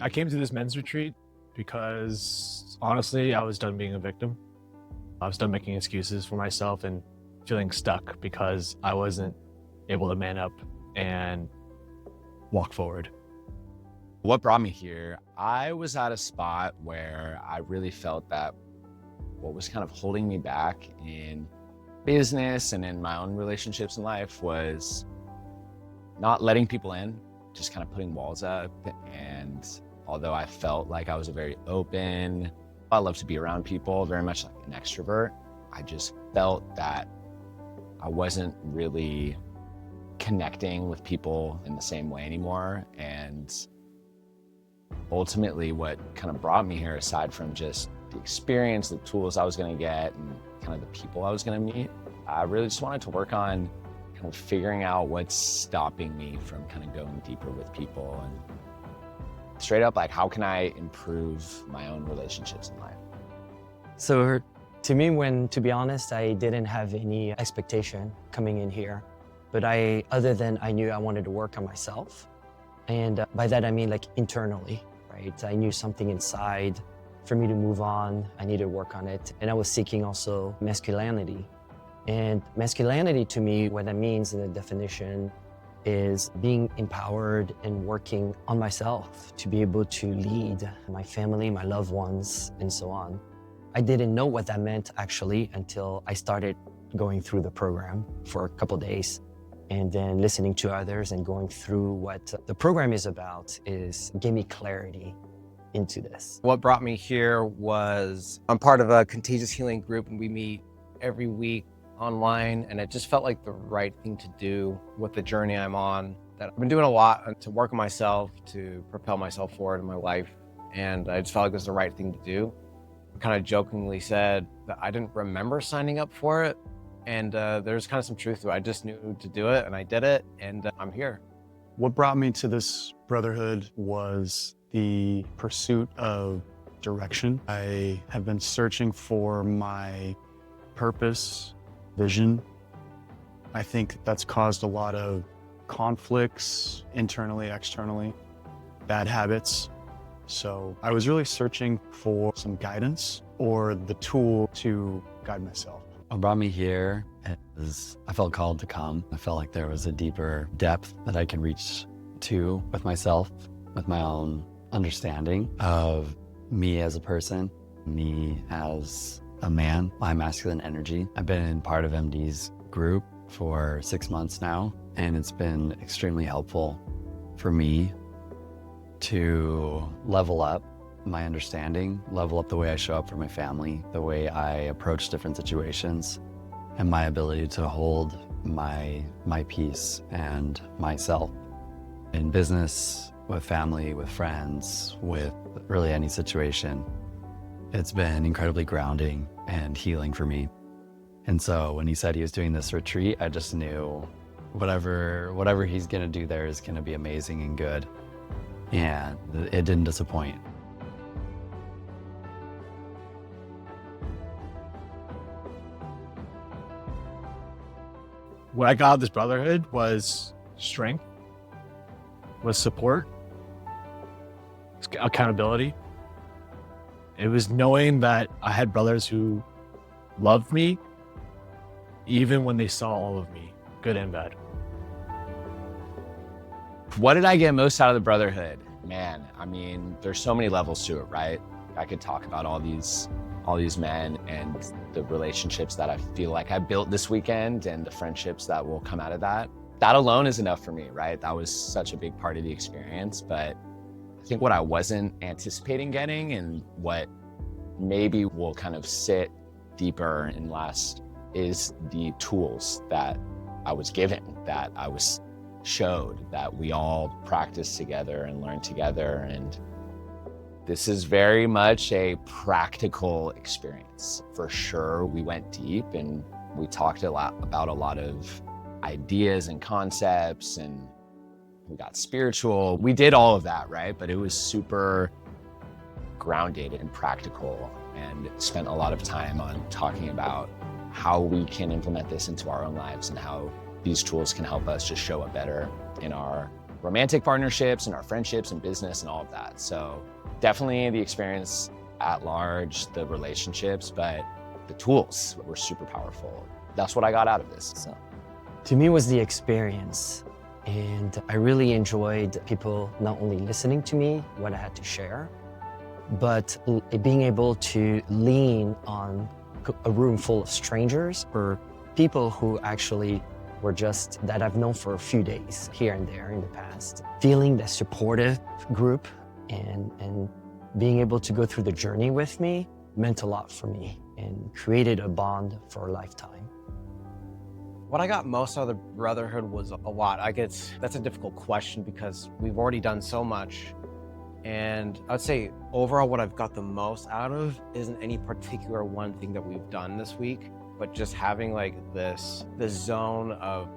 I came to this men's retreat because honestly, I was done being a victim. I was done making excuses for myself and feeling stuck because I wasn't able to man up and walk forward. What brought me here, I was at a spot where I really felt that what was kind of holding me back in business and in my own relationships in life was not letting people in, just kind of putting walls up. And although I felt like I was a very open, I love to be around people, very much like an extrovert, I just felt that I wasn't really connecting with people in the same way anymore. And ultimately what kind of brought me here, aside from just the experience, the tools I was going to get, and kind of the people I was going to meet, I really just wanted to work on kind of figuring out what's stopping me from kind of going deeper with people, and straight up, like, how can I improve my own relationships in life? So to me, to be honest, I didn't have any expectation coming in here, but other than I knew I wanted to work on myself. And by that, I mean like internally, right? I knew something inside for me to move on. I needed to work on it. And I was seeking also masculinity. And masculinity to me, what that means in the definition is being empowered and working on myself to be able to lead my family, my loved ones, and so on. I didn't know what that meant actually until I started going through the program for a couple of days, and then listening to others and going through what the program is about gave me clarity into this. What brought me here was I'm part of a Contagious healing group, and we meet every week online, and it just felt like the right thing to do with the journey I'm on. That I've been doing a lot to work on myself, to propel myself forward in my life, and I just felt like it was the right thing to do. I kind of jokingly said that I didn't remember signing up for it, and there's kind of some truth to it. I just knew to do it, and I did it, and I'm here. What brought me to this brotherhood was the pursuit of direction. I have been searching for my purpose, vision. I think that's caused a lot of conflicts internally, externally, bad habits. So I was really searching for some guidance or the tool to guide myself. What brought me here is I felt called to come. I felt like there was a deeper depth that I could reach to with myself, with my own understanding of me as a person, me as a man, my masculine energy. I've been part of MD's group for 6 months now, and it's been extremely helpful for me to level up my understanding, level up the way I show up for my family, the way I approach different situations, and my ability to hold my peace and myself. In business, with family, with friends, with really any situation, it's been incredibly grounding and healing for me. And so when he said he was doing this retreat, I just knew whatever he's gonna do there is gonna be amazing and good. And it didn't disappoint. What I got out of this brotherhood was strength, was support, accountability. It was knowing that I had brothers who loved me, even when they saw all of me, good and bad. What did I get most out of the brotherhood? Man, I mean, there's so many levels to it, right? I could talk about all these men and the relationships that I feel like I built this weekend and the friendships that will come out of that. That alone is enough for me, right? That was such a big part of the experience. But I think what I wasn't anticipating getting, and what maybe will kind of sit deeper and last, is the tools that I was given, that I was showed, that we all practiced together and learned together. And this is very much a practical experience. For sure, we went deep and we talked about a lot of ideas and concepts, and we got spiritual. We did all of that, right? But it was super grounded and practical, and spent a lot of time on talking about how we can implement this into our own lives and how these tools can help us just show up better in our romantic partnerships and our friendships and business and all of that. So definitely the experience at large, the relationships, but the tools were super powerful. That's what I got out of this. So, to me, it was the experience. And I really enjoyed people not only listening to me, what I had to share, but being able to lean on a room full of strangers or people who actually were just that I've known for a few days here and there in the past. Feeling the supportive group and being able to go through the journey with me meant a lot for me and created a bond for a lifetime. What I got most out of the Brotherhood was a lot. That's a difficult question because we've already done so much. And I would say overall what I've got the most out of isn't any particular one thing that we've done this week, but just having like this zone of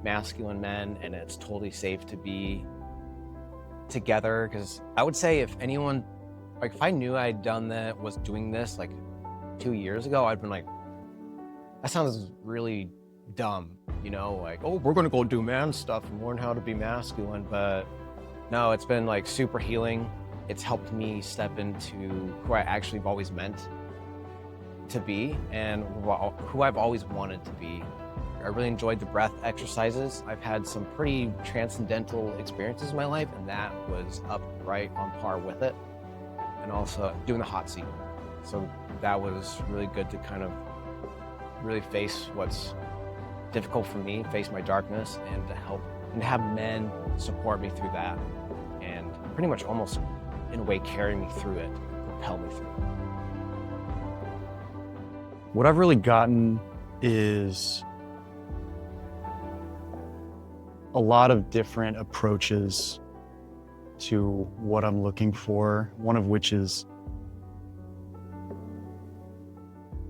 masculine men, and it's totally safe to be together. Because I would say if anyone, like if I knew I'd was doing this like 2 years ago, I'd been like, that sounds really dumb, you know, like, oh, we're gonna go do man stuff and learn how to be masculine. But no, it's been like super healing. It's helped me step into who I actually have always meant to be and who I've always wanted to be. I really enjoyed the breath exercises. I've had some pretty transcendental experiences in my life, and that was up right on par with it. And also doing the hot seat. So that was really good to kind of really face what's difficult for me, face my darkness, and to help and have men support me through that and pretty much almost in a way carry me through it, propel me through it. What I've really gotten is a lot of different approaches to what I'm looking for, one of which is,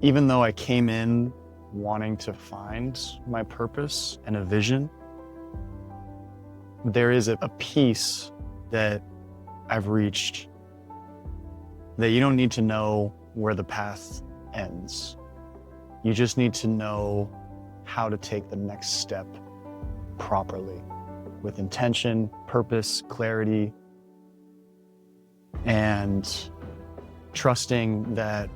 even though I came in wanting to find my purpose and a vision, there is a piece that I've reached that you don't need to know where the path ends. You just need to know how to take the next step properly with intention, purpose, clarity, and trusting that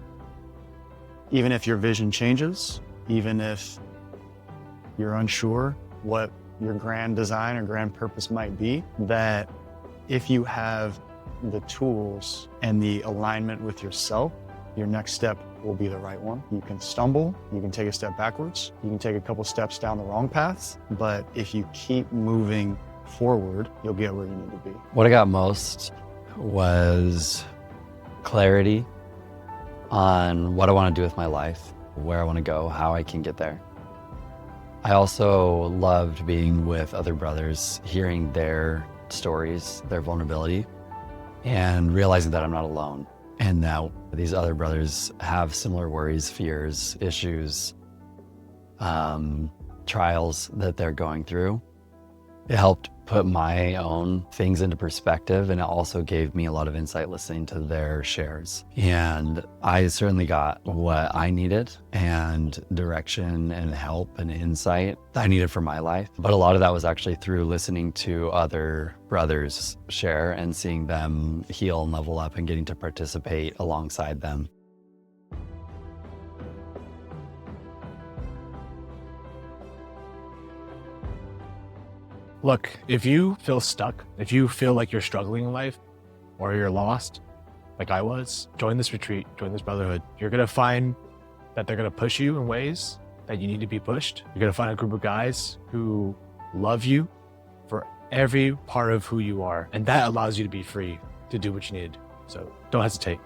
even if your vision changes, even if you're unsure what your grand design or grand purpose might be, that if you have the tools and the alignment with yourself, your next step will be the right one. You can stumble, you can take a step backwards, you can take a couple steps down the wrong paths, but if you keep moving forward, you'll get where you need to be. What I got most was clarity on what I want to do with my life, where I want to go, how I can get there. I also loved being with other brothers, hearing their stories, their vulnerability, and realizing that I'm not alone. And that these other brothers have similar worries, fears, issues, trials that they're going through. It helped put my own things into perspective, and it also gave me a lot of insight listening to their shares. And I certainly got what I needed and direction and help and insight that I needed for my life. But a lot of that was actually through listening to other brothers share and seeing them heal and level up and getting to participate alongside them. Look, if you feel stuck, if you feel like you're struggling in life or you're lost, like I was, join this retreat, join this brotherhood. You're going to find that they're going to push you in ways that you need to be pushed. You're going to find a group of guys who love you for every part of who you are. And that allows you to be free to do what you need. So don't hesitate.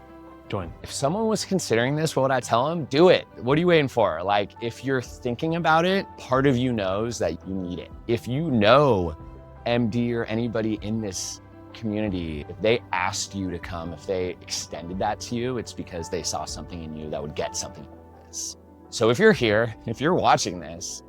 Join. If someone was considering this, what would I tell them? Do it. What are you waiting for? Like, if you're thinking about it, part of you knows that you need it. If you know MD or anybody in this community, if they asked you to come, if they extended that to you, it's because they saw something in you that would get something from this. So if you're here, if you're watching this,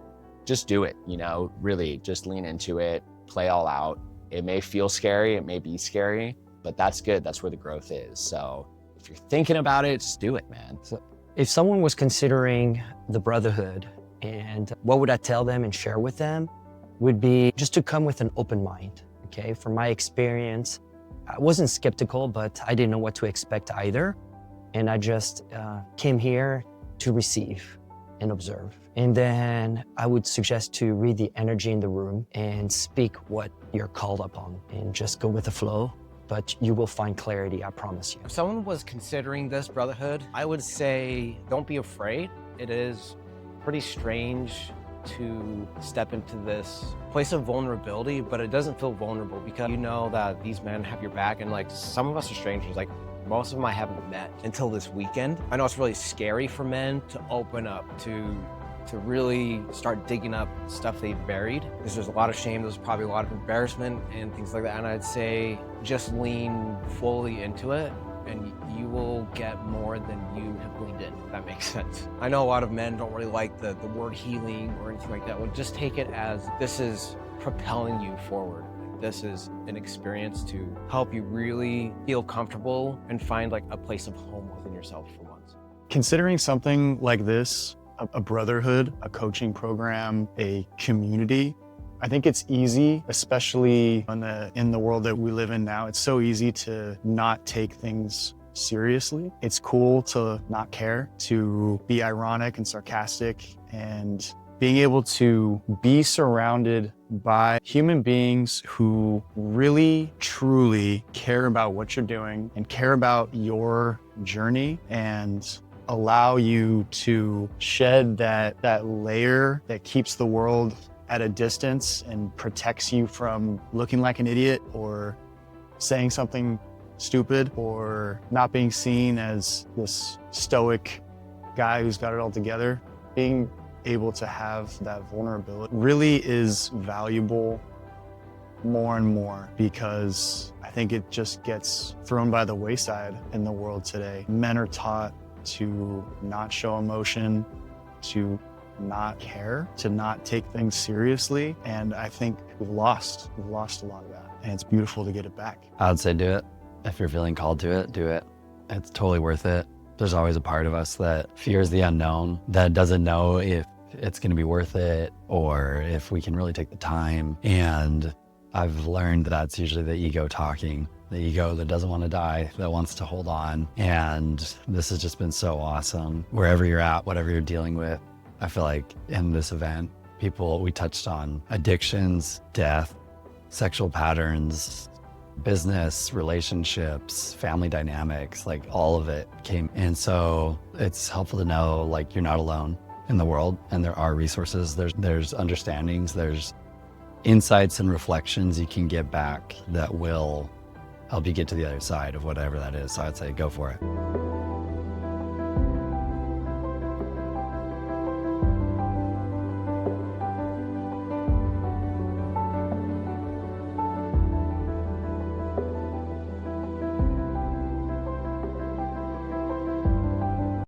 just do it, you know, really just lean into it, play all out. It may feel scary, it may be scary, but that's good. That's where the growth is. So if you're thinking about it, just do it, man. So if someone was considering the brotherhood, and what would I tell them and share with them would be just to come with an open mind. okay? From my experience, I wasn't skeptical, but I didn't know what to expect either. And I just came here to receive and observe. And then I would suggest to read the energy in the room and speak what you're called upon and just go with the flow. But you will find clarity, I promise you. If someone was considering this brotherhood, I would say don't be afraid. It is pretty strange to step into this place of vulnerability, but it doesn't feel vulnerable because you know that these men have your back, and like some of us are strangers, like most of them I haven't met until this weekend. I know it's really scary for men to open up, to really start digging up stuff they've buried. Because there's a lot of shame, there's probably a lot of embarrassment and things like that. And I'd say just lean fully into it and you will get more than you have leaned in, if that makes sense. I know a lot of men don't really like the word healing or anything like that. Well, just take it as this is propelling you forward. This is an experience to help you really feel comfortable and find like a place of home within yourself for once. Considering something like this, a brotherhood, a coaching program, a community, I think it's easy, especially in the world that we live in now, it's so easy to not take things seriously. It's cool to not care, to be ironic and sarcastic, and being able to be surrounded by human beings who really, truly care about what you're doing and care about your journey and allow you to shed that layer that keeps the world at a distance and protects you from looking like an idiot or saying something stupid or not being seen as this stoic guy who's got it all together. Being able to have that vulnerability really is valuable more and more because I think it just gets thrown by the wayside in the world today. Men are taught to not show emotion, to not care, to not take things seriously. And I think we've lost a lot of that. And it's beautiful to get it back. I would say do it. If you're feeling called to it, do it. It's totally worth it. There's always a part of us that fears the unknown, that doesn't know if it's going to be worth it or if we can really take the time. And I've learned that that's usually the ego talking, the ego that doesn't want to die, that wants to hold on. And this has just been so awesome. Wherever you're at, whatever you're dealing with, I feel like in this event, we touched on addictions, death, sexual patterns, business, relationships, family dynamics, like all of it came. And so it's helpful to know like you're not alone in the world and there are resources, there's understandings, there's insights and reflections you can get back that will help you get to the other side of whatever that is. So I'd say go for it.